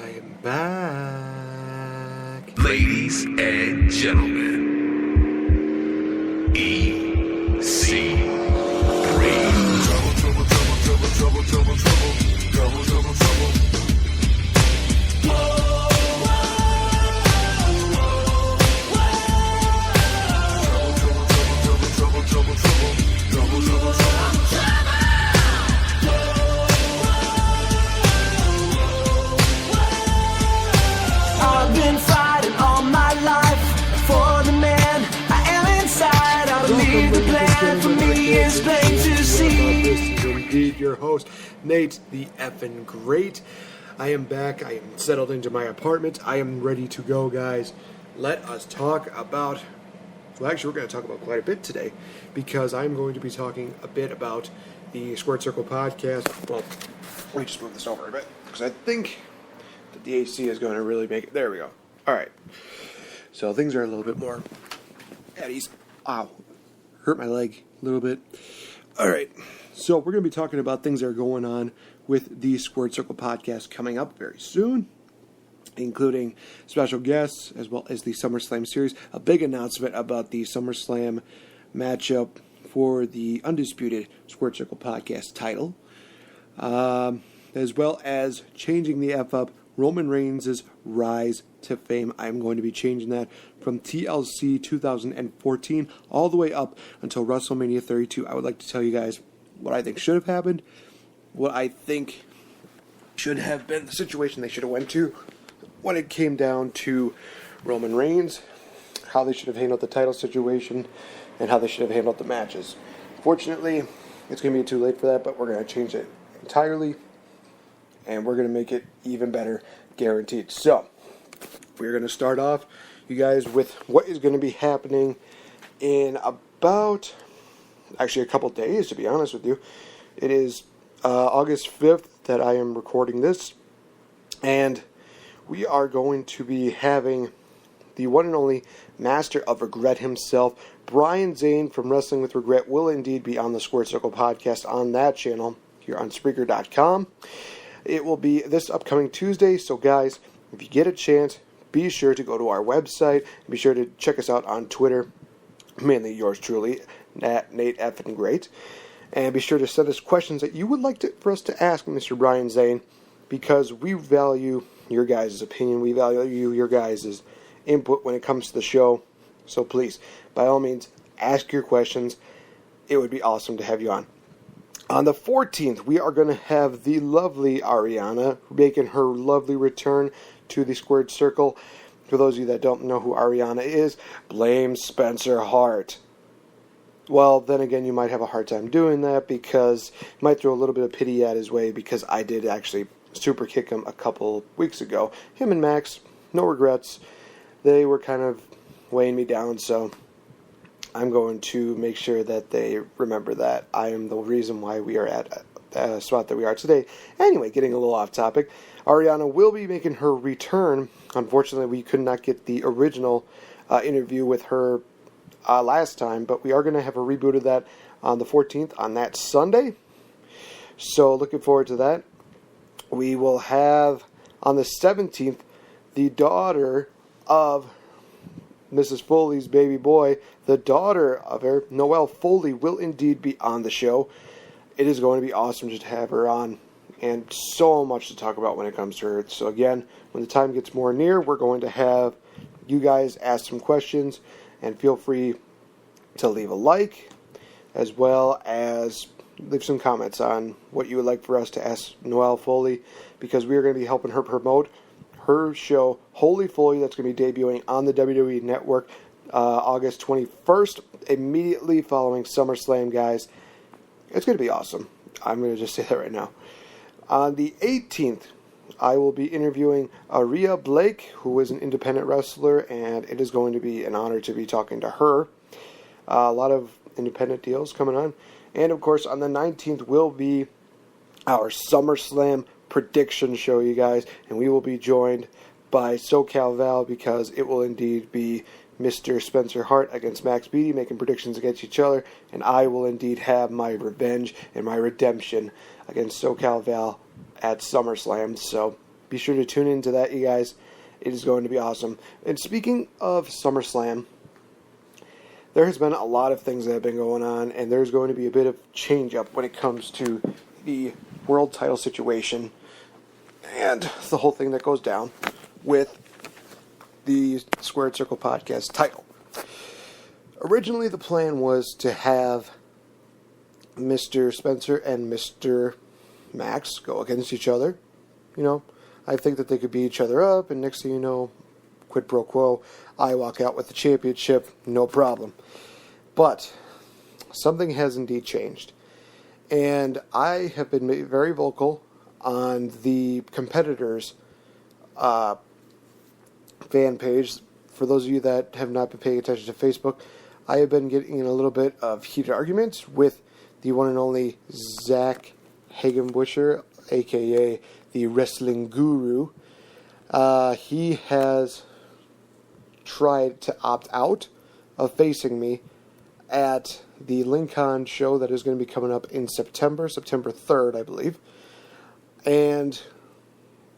I'm back. Ladies and gentlemen, EC3. I've been fighting all my life for the man I am inside. I believe the plan for me is plain to see. This is indeed your host, Nate the Effin' Great. I am back. I am settled into my apartment. I am ready to go, guys. Let us talk about... Well, actually, we're going to talk about quite a bit today because I'm going to be talking a bit about the Squared Circle podcast. Well, let me just move this over a bit because I think that the AC is going to really make it. There we go. All right. So things are a little bit more at ease. Ow. Hurt my leg a little bit. All right. So we're going to be talking about things that are going on with the Squared Circle podcast coming up very soon, including special guests as well as the SummerSlam series. A big announcement about the SummerSlam matchup for the undisputed Squared Circle podcast title, as well as changing the F up Roman Reigns' rise to fame. I'm going to be changing that from TLC 2014 all the way up until WrestleMania 32. I would like to tell you guys what I think should have happened, what I think should have been the situation they should have went to when it came down to Roman Reigns, how they should have handled the title situation, and how they should have handled the matches. Fortunately, it's going to be too late for that, but we're going to change it entirely, and we're going to make it even better, guaranteed. So, we're going to start off, you guys, with what is going to be happening in about, actually a couple days, to be honest with you. It is August 5th that I am recording this, and we are going to be having the one and only Master of Regret himself, Brian Zane from Wrestling with Regret, will indeed be on the Squared Circle podcast on that channel here on Spreaker.com. It will be this upcoming Tuesday, so guys, if you get a chance, be sure to go to our website. Be sure to check us out on Twitter, mainly yours truly, at Nate Effin' Great. And be sure to send us questions that you would like for us to ask Mr. Brian Zane, because we value your guys' opinion. We value your guys' input when it comes to the show. So please, by all means, ask your questions. It would be awesome to have you on. On the 14th, we are going to have the lovely Ariana making her lovely return to the Squared Circle. For those of you that don't know who Ariana is, blame Spencer Hart. Well, then again, you might have a hard time doing that because you might throw a little bit of pity at his way, because I did actually super kick him a couple weeks ago. Him and Max, no regrets. They were kind of weighing me down, so I'm going to make sure that they remember that I am the reason why we are at the spot that we are today. Anyway, getting a little off topic, Ariana will be making her return. Unfortunately, we could not get the original interview with her last time, but we are going to have a reboot of that on the 14th, on that Sunday. So looking forward to that. We will have on the 17th the daughter of Mrs. Foley's baby boy, the daughter of her, Noelle Foley, will indeed be on the show. It is going to be awesome just to have her on, and so much to talk about when it comes to her. So again, when the time gets more near, we're going to have you guys ask some questions, and feel free to leave a like, as well as leave some comments on what you would like for us to ask Noelle Foley, because we are going to be helping her promote her show, Holy Foley, that's going to be debuting on the WWE Network August 21st, immediately following SummerSlam, guys. It's going to be awesome. I'm going to just say that right now. On the 18th, I will be interviewing Aria Blake, who is an independent wrestler, and it is going to be an honor to be talking to her. A lot of independent deals coming on. And, of course, on the 19th will be our SummerSlam prediction show, you guys, and we will be joined by SoCal Val, because it will indeed be Mr. Spencer Hart against Max Beatty, making predictions against each other, and I will indeed have my revenge and my redemption against SoCal Val at SummerSlam. So Be sure to tune into that, you guys. It is going to be awesome. And speaking of SummerSlam, there has been a lot of things that have been going on, and there's going to be a bit of change up when it comes to the world title situation and the whole thing that goes down with the Squared Circle Podcast title. Originally, the plan was to have Mr. Spencer and Mr. Max go against each other. You know, I think that they could beat each other up, and next thing you know, quid pro quo, I walk out with the championship, no problem. But something has indeed changed. And I have been very vocal on the competitors' fan page. For those of you that have not been paying attention to Facebook, I have been getting in a little bit of heated arguments with the one and only Zach Hagenbusher, a.k.a. the Wrestling Guru. He has tried to opt out of facing me at the Lincoln show that is going to be coming up in September 3rd, I believe. And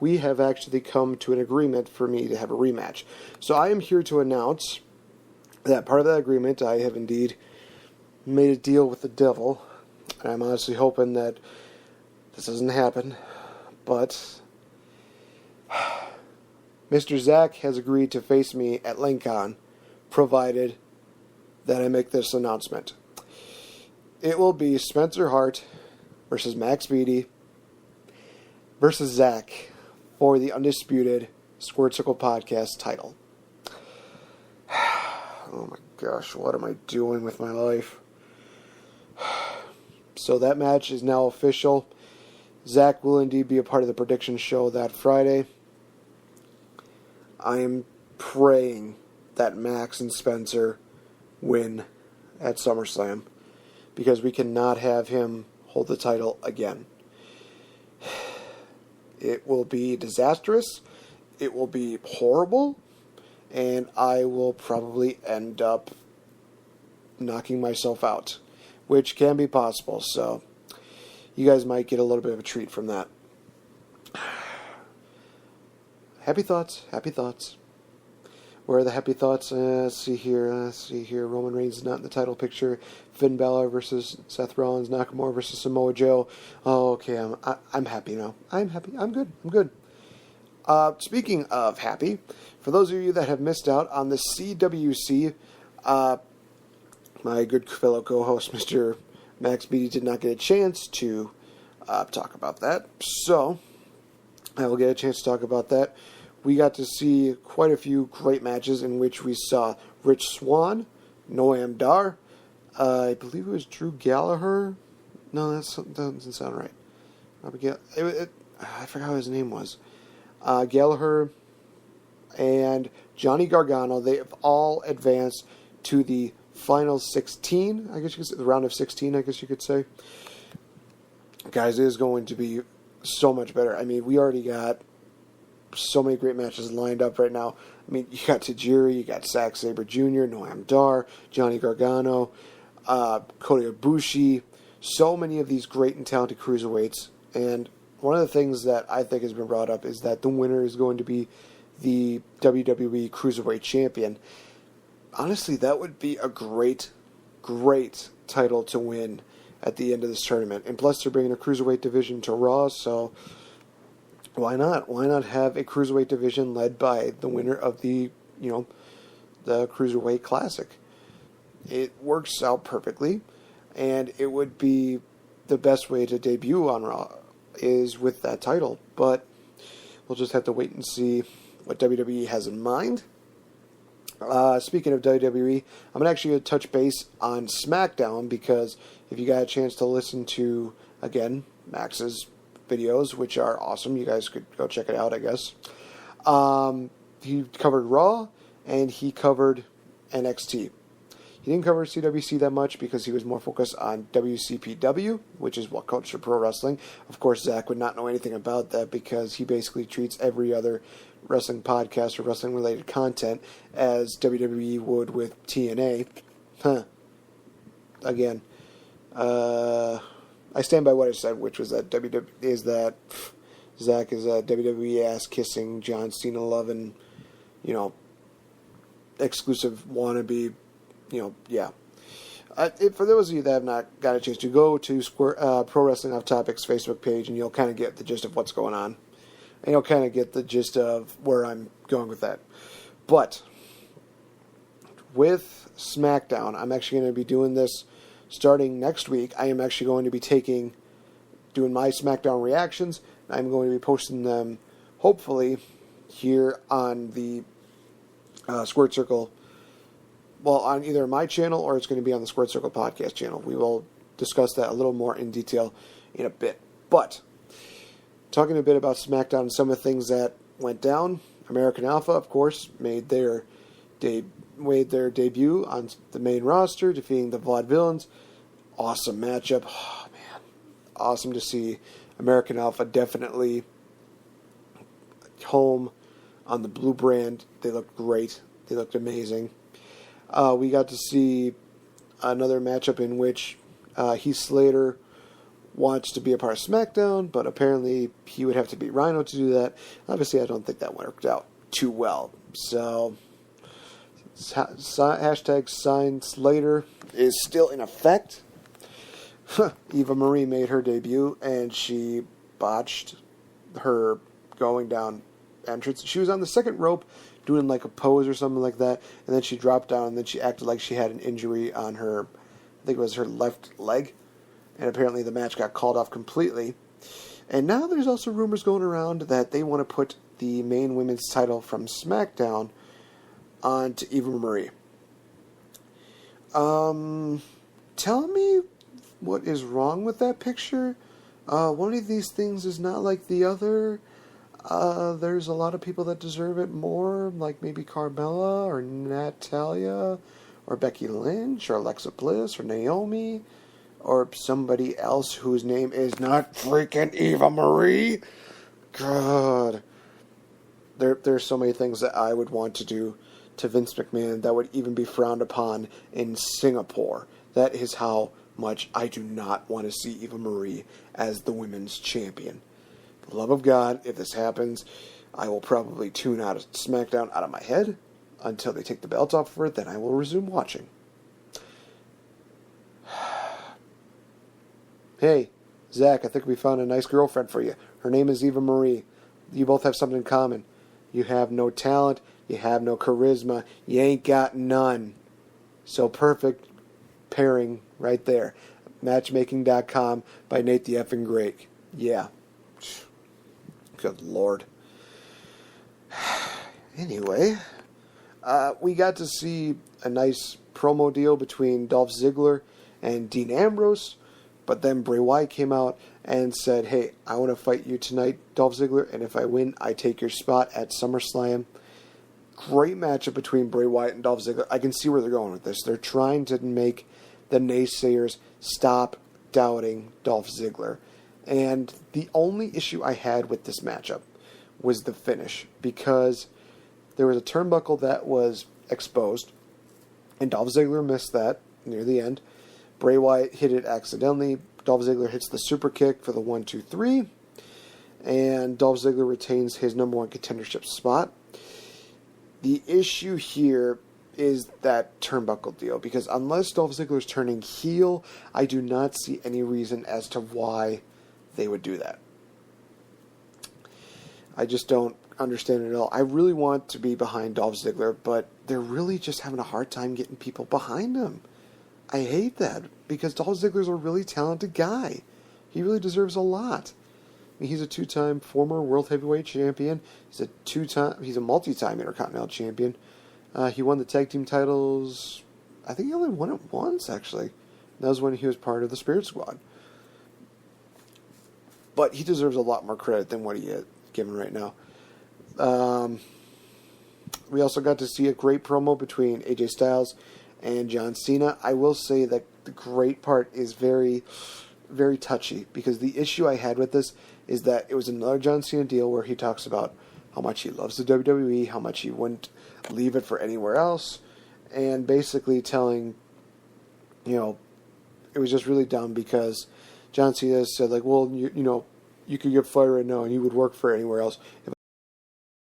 we have actually come to an agreement for me to have a rematch. So I am here to announce that part of that agreement, I have indeed made a deal with the devil. And I'm honestly hoping that this doesn't happen. But Mr. Zach has agreed to face me at Lincoln, provided that I make this announcement. It will be Spencer Hart versus Max Beatty versus Zach for the undisputed Squared Circle Podcast title. Oh my gosh, what am I doing with my life? So that match is now official. Zach will indeed be a part of the prediction show that Friday. I am praying that Max and Spencer win at SummerSlam, because we cannot have him hold the title again. It will be disastrous. It will be horrible. And I will probably end up knocking myself out, which can be possible. So you guys might get a little bit of a treat from that. Happy thoughts. Happy thoughts. Where are the happy thoughts? Let's see here. Roman Reigns is not in the title picture. Finn Balor versus Seth Rollins. Nakamura versus Samoa Joe. Oh, okay. I'm happy now. I'm happy. I'm good. Speaking of happy, for those of you that have missed out on the CWC, my good fellow co-host, Mr. Max Beatty, did not get a chance to talk about that. So I will get a chance to talk about that. We got to see quite a few great matches in which we saw Rich Swann, Noam Dar, I believe it was Drew Gallagher. No, that doesn't sound right. I forgot what his name was. Gallagher and Johnny Gargano, they have all advanced to the final 16, I guess you could say, the round of 16, I guess you could say. Guys, it is going to be so much better. I mean, we already got so many great matches lined up right now. I mean, you got Tajiri, you got Zack Sabre Jr., Noam Dar, Johnny Gargano, Kota Ibushi, so many of these great and talented cruiserweights. And one of the things that I think has been brought up is that the winner is going to be the WWE Cruiserweight Champion. Honestly, that would be a great title to win at the end of this tournament. And plus, they're bringing a Cruiserweight division to Raw, so why not? Why not have a Cruiserweight division led by the winner of the Cruiserweight Classic? It works out perfectly, and it would be the best way to debut on Raw is with that title. But we'll just have to wait and see what WWE has in mind. Speaking of WWE, I'm actually going to touch base on SmackDown, because if you got a chance to listen to, again, Max's videos, which are awesome, you guys could go check it out, I guess. He covered Raw, and he covered NXT. He didn't cover CWC that much because he was more focused on WCPW, which is What Culture Pro Wrestling. Of course, Zach would not know anything about that because he basically treats every other wrestling podcast or wrestling-related content as WWE would with TNA. Again, I stand by what I said, which was that WWE is that Zach is a WWE ass kissing John Cena loving, exclusive wannabe, yeah. For those of you that have not got a chance to go to Pro Wrestling Off Topic's Facebook page, and you'll kind of get the gist of what's going on. And you'll kind of get the gist of where I'm going with that. But with SmackDown, I'm actually going to be doing this starting next week. I am actually going to be doing my SmackDown reactions. I'm going to be posting them, hopefully, here on the Squirt Circle. Well, on either my channel or it's going to be on the Squirt Circle podcast channel. We will discuss that a little more in detail in a bit. But, talking a bit about SmackDown and some of the things that went down. American Alpha, of course, made their debut on the main roster, defeating the Vaudevillains. Awesome matchup. Oh, man. Awesome to see American Alpha definitely home on the blue brand. They looked great. They looked amazing. We got to see another matchup in which Heath Slater wants to be a part of SmackDown, but apparently he would have to beat Rhino to do that. Obviously, I don't think that worked out too well. So, hashtag sign Slater is still in effect. Eva Marie made her debut, and she botched her going down entrance. She was on the second rope doing like a pose or something like that, and then she dropped down, and then she acted like she had an injury on her, I think it was her left leg, and apparently the match got called off completely. And now there's also rumors going around that they want to put the main women's title from SmackDown onto Eva Marie. Tell me what is wrong with that picture. One of these things is not like the other. There's a lot of people that deserve it more, like maybe Carmella or Natalia or Becky Lynch or Alexa Bliss or Naomi or somebody else whose name is not freaking Eva Marie. God. There's so many things that I would want to do to Vince McMahon that would even be frowned upon in Singapore. That is how much I do not want to see Eva Marie as the women's champion. For the love of God, if this happens, I will probably tune out of SmackDown out of my head until they take the belt off of her, then I will resume watching. Hey, Zach, I think we found a nice girlfriend for you. Her name is Eva Marie. You both have something in common. You have no talent, you have no charisma, you ain't got none. So perfect pairing right there. Matchmaking.com by Nate the Effing Great. Yeah. Good Lord. Anyway, we got to see a nice promo deal between Dolph Ziggler and Dean Ambrose, but then Bray Wyatt came out and said, hey, I want to fight you tonight, Dolph Ziggler, and if I win, I take your spot at SummerSlam. Great matchup between Bray Wyatt and Dolph Ziggler. I can see where they're going with this. They're trying to make the naysayers stop doubting Dolph Ziggler. And the only issue I had with this matchup was the finish, because there was a turnbuckle that was exposed, and Dolph Ziggler missed that near the end. Bray Wyatt hit it accidentally. Dolph Ziggler hits the super kick for the 1-2-3, and Dolph Ziggler retains his number one contendership spot. The issue here is that turnbuckle deal, because unless Dolph Ziggler's turning heel, I do not see any reason as to why they would do that. I just don't understand it at all. I really want to be behind Dolph Ziggler, but they're really just having a hard time getting people behind him. I hate that, because Dolph Ziggler's a really talented guy. He really deserves a lot. I mean, he's a two-time former World Heavyweight Champion. He's a multi-time Intercontinental Champion. He won the tag team titles. I think he only won it once, actually. That was when he was part of the Spirit Squad. But he deserves a lot more credit than what he is given right now. We also got to see a great promo between AJ Styles and John Cena. I will say that the great part is very, very touchy, because the issue I had with this is that it was another John Cena deal where he talks about how much he loves the WWE, how much he wouldn't leave it for anywhere else, and basically telling, it was just really dumb, because John Cena said, like, well, you could get fired right now and you would work for anywhere else. If